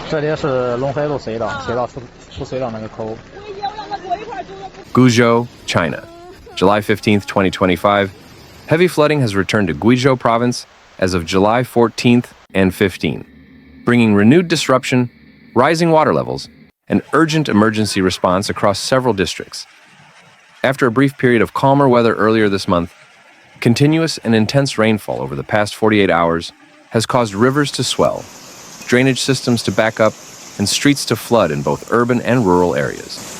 这里是龙飞路隧道，隧道出隧道那个口。Guizhou, China. July 15th, 2025. Heavy flooding has returned to Guizhou Province as of July 14th and 15th, bringing renewed disruption, rising water levels, and urgent emergency response across several districts. After a brief period of calmer weather earlier this month, continuous and intense rainfall over the past 48 hours has caused rivers to swell, drainage systems to back up, and streets to flood in both urban and rural areas.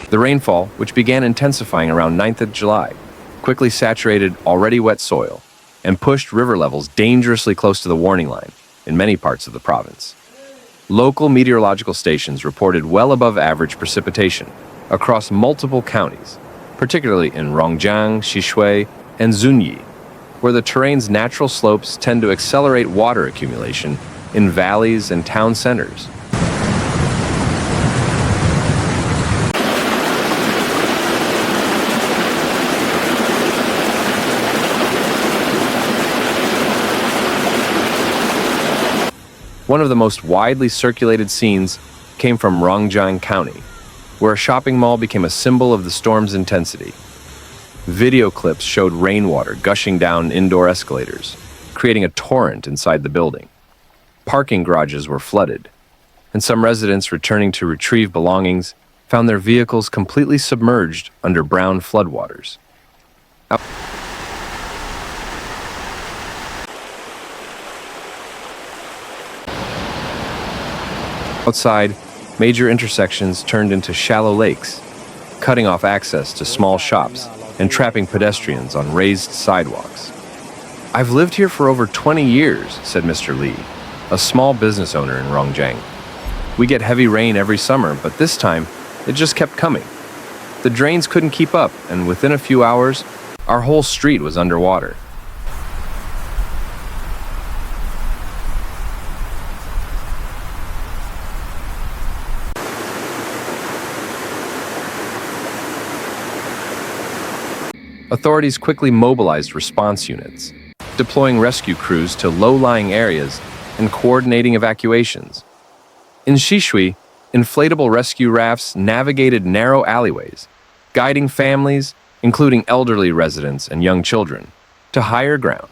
The rainfall, which began intensifying around 9th of July, quickly saturated already wet soil and pushed river levels dangerously close to the warning line in many parts of the province. Local meteorological stations reported well above average precipitation across multiple counties, particularly in Rongjiang, Xishui, and Zunyi, where the terrain's natural slopes tend to accelerate water accumulation in valleys and town centers. One of the most widely circulated scenes came from Rongjiang County, where a shopping mall became a symbol of the storm's intensity. Video clips showed rainwater gushing down indoor escalators, creating a torrent inside the building. Parking garages were flooded, and some residents returning to retrieve belongings found their vehicles completely submerged under brown floodwaters. Outside, major intersections turned into shallow lakes, cutting off access to small shops and trapping pedestrians on raised sidewalks. "I've lived here for over 20 years, said Mr. Li, a small business owner in Rongjiang. "We get heavy rain every summer, but this time, it just kept coming. The drains couldn't keep up, and within a few hours, our whole street was underwater." Authorities quickly mobilized response units, deploying rescue crews to low-lying areas and coordinating evacuations. In Xishui, inflatable rescue rafts navigated narrow alleyways, guiding families, including elderly residents and young children, to higher ground.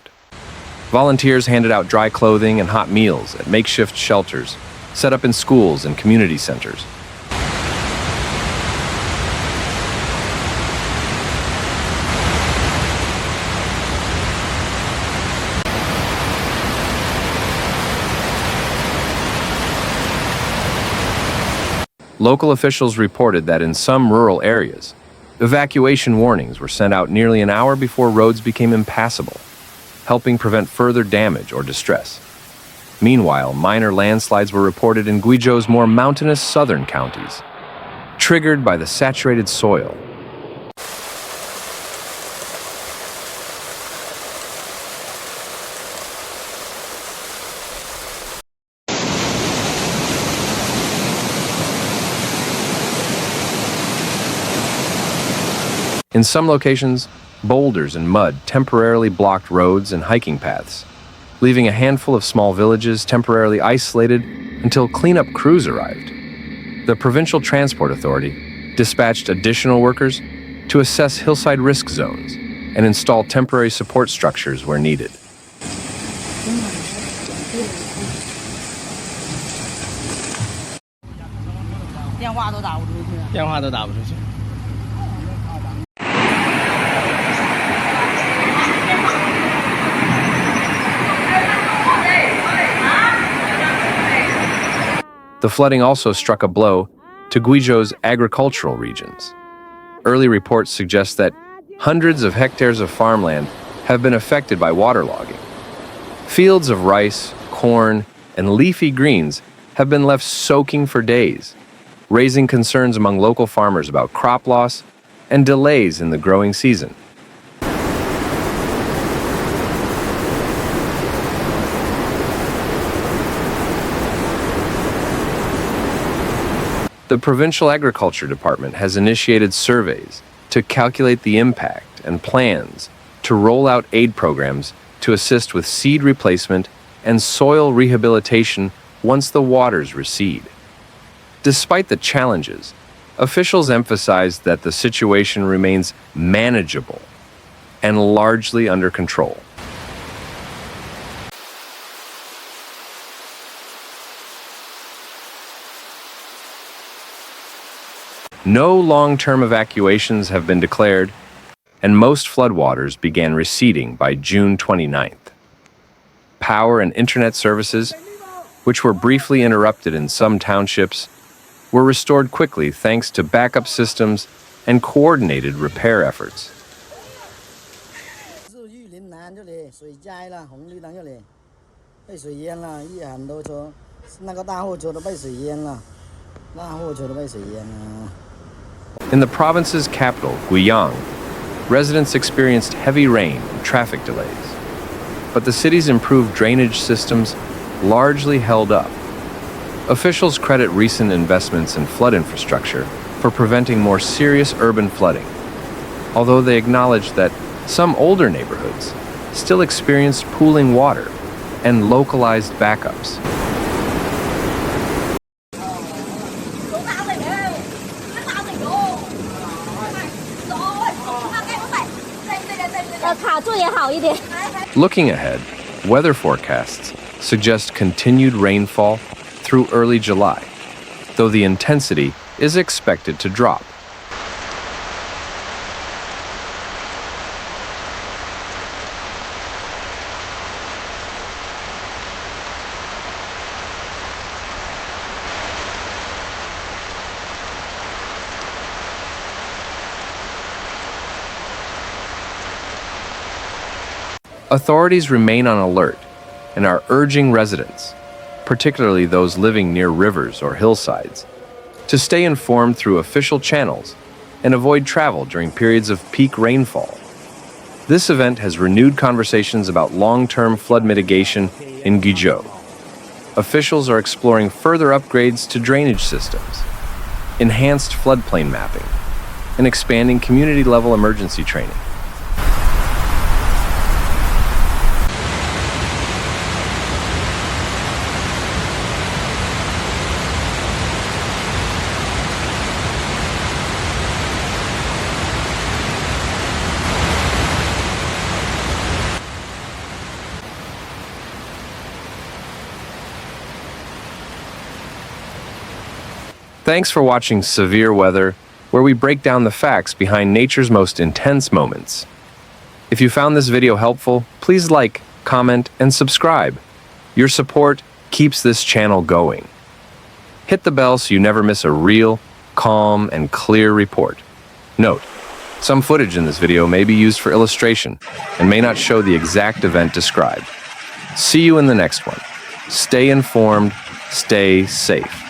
Volunteers handed out dry clothing and hot meals at makeshift shelters set up in schools and community centers. Local officials reported that in some rural areas, evacuation warnings were sent out nearly an hour before roads became impassable, helping prevent further damage or distress. Meanwhile, minor landslides were reported in Guizhou's more mountainous southern counties, triggered by the saturated soil. In some locations, boulders and mud temporarily blocked roads and hiking paths, leaving a handful of small villages temporarily isolated until cleanup crews arrived. The Provincial Transport Authority dispatched additional workers to assess hillside risk zones and install temporary support structures where needed. The flooding also struck a blow to Guizhou's agricultural regions. Early reports suggest that hundreds of hectares of farmland have been affected by waterlogging. Fields of rice, corn, and leafy greens have been left soaking for days, raising concerns among local farmers about crop loss and delays in the growing season. The Provincial Agriculture Department has initiated surveys to calculate the impact and plans to roll out aid programs to assist with seed replacement and soil rehabilitation once the waters recede. Despite the challenges, officials emphasized that the situation remains manageable and largely under control. No long-term evacuations have been declared, and most floodwaters began receding by June 29th. Power and internet services, which were briefly interrupted in some townships, were restored quickly thanks to backup systems and coordinated repair efforts. In the province's capital, Guiyang, residents experienced heavy rain and traffic delays, but the city's improved drainage systems largely held up. Officials credit recent investments in flood infrastructure for preventing more serious urban flooding, although they acknowledge that some older neighborhoods still experienced pooling water and localized backups. Looking ahead, weather forecasts suggest continued rainfall through early July, though the intensity is expected to drop. Authorities remain on alert and are urging residents, particularly those living near rivers or hillsides, to stay informed through official channels and avoid travel during periods of peak rainfall. This event has renewed conversations about long-term flood mitigation in Guizhou. Officials are exploring further upgrades to drainage systems, enhanced floodplain mapping, and expanding community-level emergency training. Thanks for watching Severe Weather, where we break down the facts behind nature's most intense moments. If you found this video helpful, please like, comment, and subscribe. Your support keeps this channel going. Hit the bell so you never miss a real, calm, and clear report. Note, some footage in this video may be used for illustration and may not show the exact event described. See you in the next one. Stay informed, stay safe.